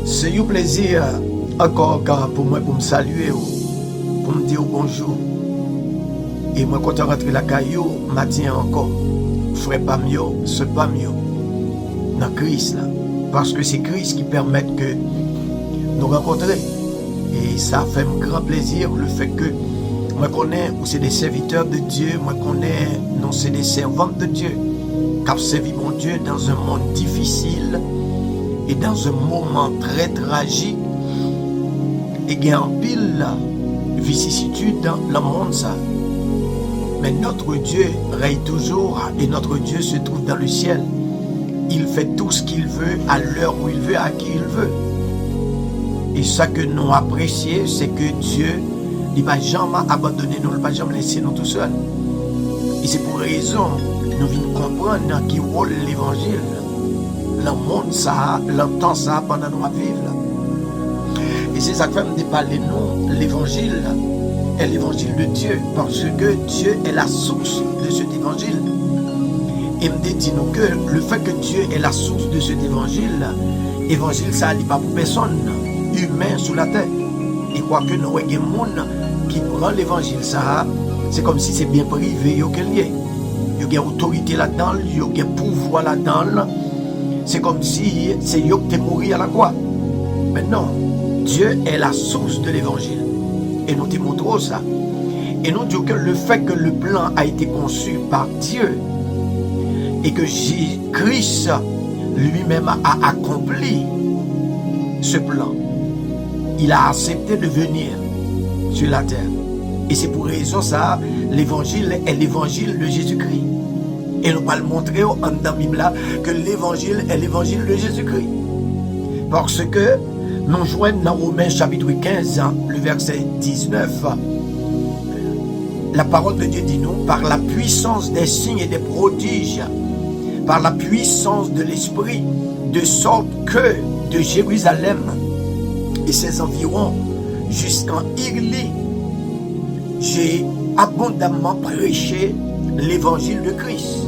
C'est un plaisir encore pour moi pour me saluer, pour me dire bonjour. Et moi quand je rentre la caillou, matin encore, frère pas mieux, c'est pas mieux. Dans Christ là. Parce que c'est Christ qui permet que nous rencontrer. Et ça fait un grand plaisir le fait que moi connais, c'est des serviteurs de Dieu, moi connais, non c'est des servantes de Dieu, qui ont servi mon Dieu dans un monde difficile et dans un moment très tragique. Et il y a un pile vicissitude dans le monde ça. Mais notre Dieu règne toujours et notre Dieu se trouve dans le ciel. Il fait tout ce qu'il veut, à l'heure où il veut, à qui il veut. Et ça que nous apprécions, c'est que Dieu ne va jamais abandonner nous, il ne va jamais laisser nous tout seuls. Et c'est pour raison que nous venons comprendre qui rôle l'évangile. Le monde ça, le temps ça, pendant nous vivre. Et c'est ça que fait me parler nous, l'évangile est l'évangile de Dieu, parce que Dieu est la source de cet évangile. Et me dit nous que le fait que Dieu est la source de cet évangile, évangile ça n'est pas pour personne humain sur la terre. Et quoi que nous ayons des gens qui prend l'évangile ça, c'est comme si c'est bien privé, il y a lié. Il y a autorité là-dedans, il y a pouvoir là-dedans. C'est comme si c'est eux qui sont morts à la croix. Mais non, Dieu est la source de l'évangile. Et nous te montrons ça. Et nous disons que le fait que le plan a été conçu par Dieu et que Christ lui-même a accompli ce plan, il a accepté de venir sur la terre. Et c'est pour raison ça, l'évangile est l'évangile de Jésus-Christ. Et nous allons montrer dans la Bible que l'évangile est l'évangile de Jésus-Christ. Parce que nous joignons dans Romains chapitre 15, le verset 19. La parole de Dieu dit nous, par la puissance des signes et des prodiges, par la puissance de l'Esprit, de sorte que de Jérusalem et ses environs jusqu'en Irlie, j'ai abondamment prêché l'évangile de Christ.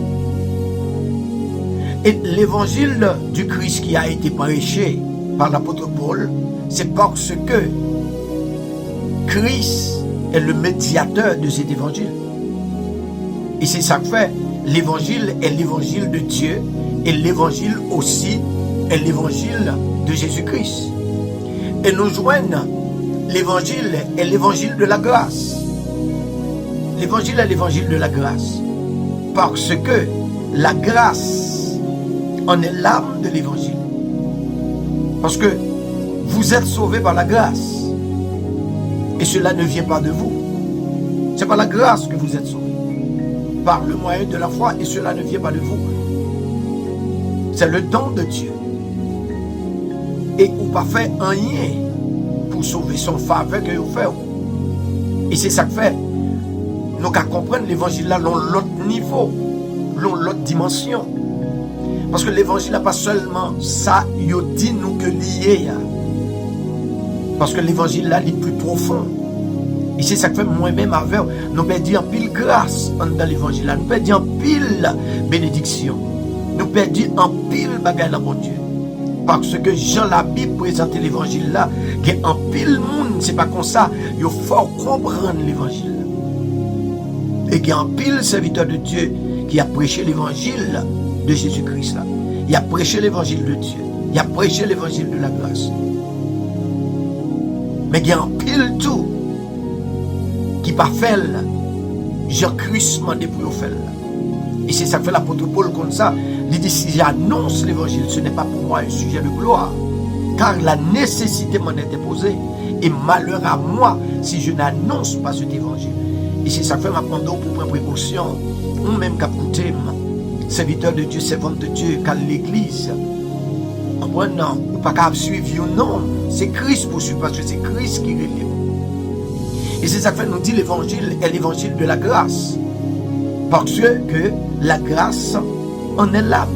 Et l'évangile du Christ qui a été prêché par l'apôtre Paul, c'est parce que Christ est le médiateur de cet évangile. Et c'est ça que fait, l'évangile est l'évangile de Dieu et l'évangile aussi est l'évangile de Jésus-Christ. Et nous joignons, l'évangile est l'évangile de la grâce. L'évangile est l'évangile de la grâce. Parce que la grâce en est l'âme de l'évangile. Parce que vous êtes sauvés par la grâce. Et cela ne vient pas de vous. C'est par la grâce que vous êtes sauvés. Par le moyen de la foi, et cela ne vient pas de vous. C'est le don de Dieu. Et vous pas fait rien pour sauver son faveur que vous faites. Et c'est ça que fait. Nous qu'à comprendre l'évangile là, l'autre niveau, l'autre dimension. Parce que l'évangile n'a pas seulement ça, il dit nous que lié. Parce que l'évangile là, il est plus profond. Et c'est ça que fait moi-même avec nous perdons en pile grâce dans l'évangile là. Nous perdons en pile bénédiction. Nous perdons en pile bagaille dans mon Dieu. Parce que Jean la Bible présente l'évangile là, qu'il y a en pile monde, c'est pas comme ça, il faut comprendre l'évangile. Et qu'il y a un pile serviteur de Dieu qui a prêché l'évangile de Jésus-Christ là. Il a prêché l'évangile de Dieu. Il a prêché l'évangile de la grâce. Mais il y a un pile tout qui pas fait là. Jean-Christ m'a dit pour faire là. Et c'est ça que fait l'apôtre Paul comme ça. Il dit si j'annonce l'évangile, ce n'est pas pour moi un sujet de gloire. Car la nécessité m'en est imposée. Et malheur à moi si je n'annonce pas cet évangile. Et c'est ça que fait ma pendant pour prendre précaution. Ou même qu'à écouter, serviteur de Dieu, servante de Dieu, qu'à l'église. En prenant, ou pas qu'à suivre ou non. C'est Christ pour suivre, parce que c'est Christ qui relève. Et c'est ça que fait nous dit l'évangile est l'évangile de la grâce. Parce que la grâce en est l'âme.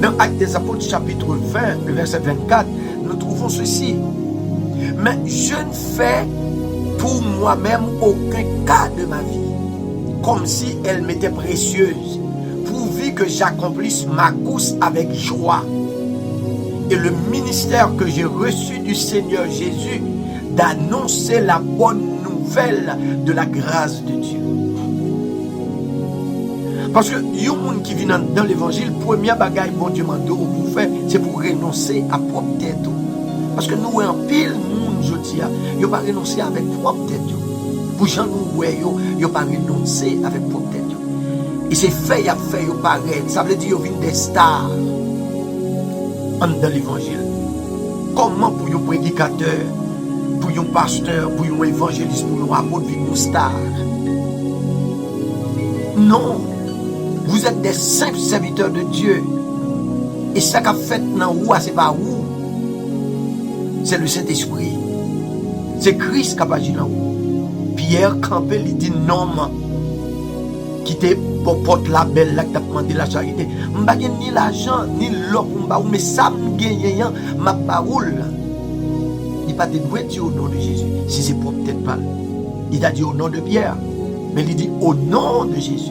Dans Actes des Apôtres chapitre 20, le verset 24, nous trouvons ceci. Mais je ne fais pour moi-même aucun cas de ma vie, comme si elle m'était précieuse, pourvu que j'accomplisse ma course avec joie et le ministère que j'ai reçu du Seigneur Jésus d'annoncer la bonne nouvelle de la grâce de Dieu. Parce que il y a un monde qui vient dans l'évangile, première bagaille bon Dieu m'a dit pour faire, c'est pour renoncer à propre tête. Parce que nous en pile monde je dis, il pas renoncer avec propre tête. Pour gens nous ouais yo pas renoncer avec propre tête. Et c'est fait à fait yo pareil, ça veut dire yo vinn des stars dans l'évangile. Comment pour un prédicateur, pour un pasteur, pour un évangéliste, pour un apôtre vivre une star? Non. Vous êtes des simples serviteurs de Dieu. Et ça qu'a fait dans vous, c'est pas vous. C'est le Saint-Esprit. C'est Christ qui a agi dans vous. Pierre campé, il dit non, qui te porte la belle là qui t'a demandé la charité. Je n'ai pas ni l'argent, ni l'or pour me mais ça me gagne, ma parole. Il n'a pas dit au nom de Jésus. Si c'est pour peut-être pas. Il a dit au nom de Pierre. Mais il dit au nom de Jésus.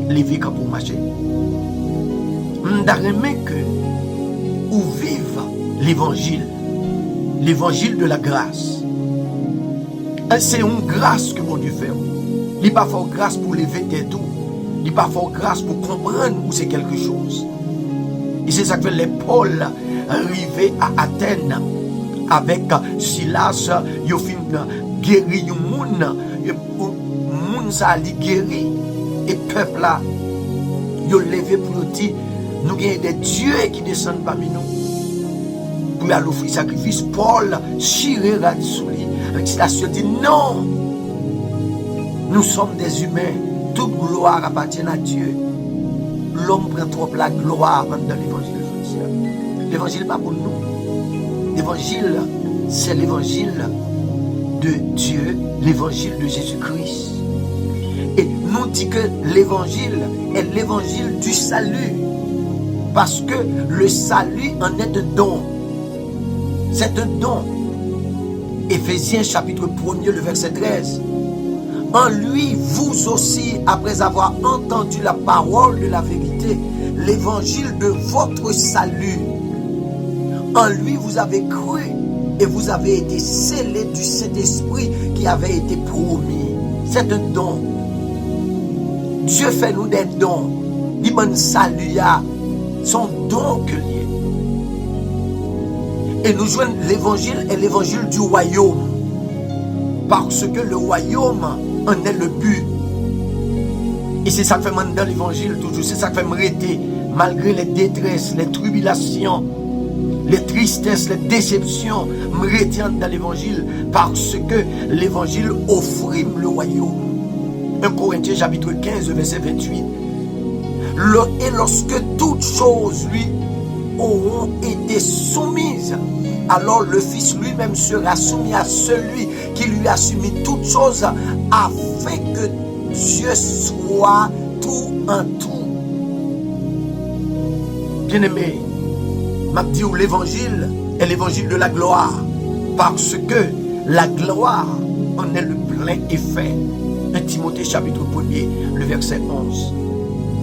Levé comme pour marcher. M'darremé que ou vive l'évangile de la grâce. C'est une grâce que mon Dieu fait. Il n'est pas fort grâce pour lever tes tout. Il n'est pas fort grâce pour comprendre où c'est quelque chose. Et c'est ça que fait les Paul arrivé à Athènes avec Silas, il a guéri le monde. Le monde ça a guéri. Et peuple là, ils ont levé pour dire, nous avons des dieux qui descendent parmi nous. Pour aller offrir sacrifice, Paul chiré sous lui. Avec citation dit non, nous sommes des humains, toute gloire appartient à Dieu. L'homme prend trop la gloire dans l'évangile. L'évangile n'est pas pour nous. L'évangile, c'est l'évangile de Dieu, l'évangile de Jésus-Christ. Et nous dit que l'évangile est l'évangile du salut. Parce que le salut en est un don. C'est un don. Éphésiens chapitre 1er, le verset 13. En lui, vous aussi, après avoir entendu la parole de la vérité, l'évangile de votre salut. En lui, vous avez cru et vous avez été scellés du Saint-Esprit qui avait été promis. C'est un don. Dieu fait nous des dons. Il m'a salut son don que lié. Et nous jouons l'évangile et l'évangile du royaume. Parce que le royaume en est le but. Et c'est ça que fait dans l'évangile toujours. C'est ça que fait m'arrêter malgré les détresses, les tribulations, les tristesses, les déceptions. M'arrêter dans l'évangile parce que l'évangile offre le royaume. 1 Corinthiens chapitre 15 verset 28. Et lorsque toutes choses lui auront été soumises, alors le Fils lui-même sera soumis à celui qui lui a soumis toutes choses, afin que Dieu soit tout en tout. Bien-aimé, m'a dit l'évangile est l'évangile de la gloire, parce que la gloire en est le plein effet. 1 Timothée chapitre 1er, le verset 11.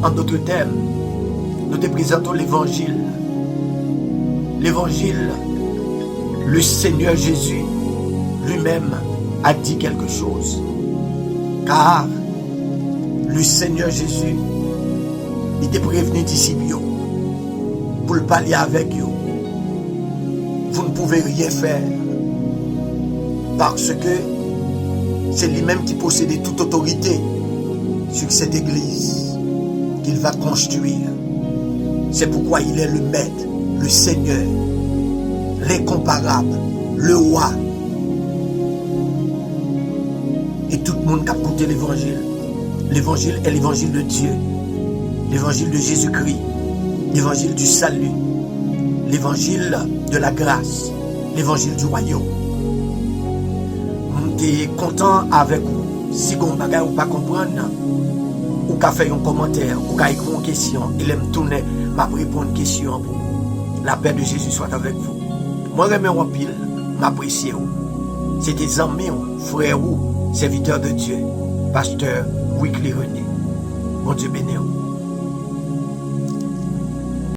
En d'autres termes, nous te présentons l'évangile. L'évangile, le Seigneur Jésus lui-même a dit quelque chose. Car le Seigneur Jésus, il était prévenu d'ici pour le parler avec vous. Vous ne pouvez rien faire parce que c'est lui-même qui possède toute autorité sur cette église qu'il va construire. C'est pourquoi il est le maître, le Seigneur, l'incomparable, le roi. Et tout le monde qui a écouté l'évangile. L'évangile est l'évangile de Dieu, l'évangile de Jésus-Christ, l'évangile du salut, l'évangile de la grâce, l'évangile du royaume. Je suis content avec vous. Si vous ne pouvez pas comprendre, ou qu'à faire un commentaire, ou qu'à écrire une question, il aime tourner, m'a répondre une question pour vous. La paix de Jésus soit avec vous. Moi, je m'aime pile, m'apprécie vous. C'est des amis, frères ou serviteurs de Dieu, pasteur Wycliffe René. Bon Dieu béni vous.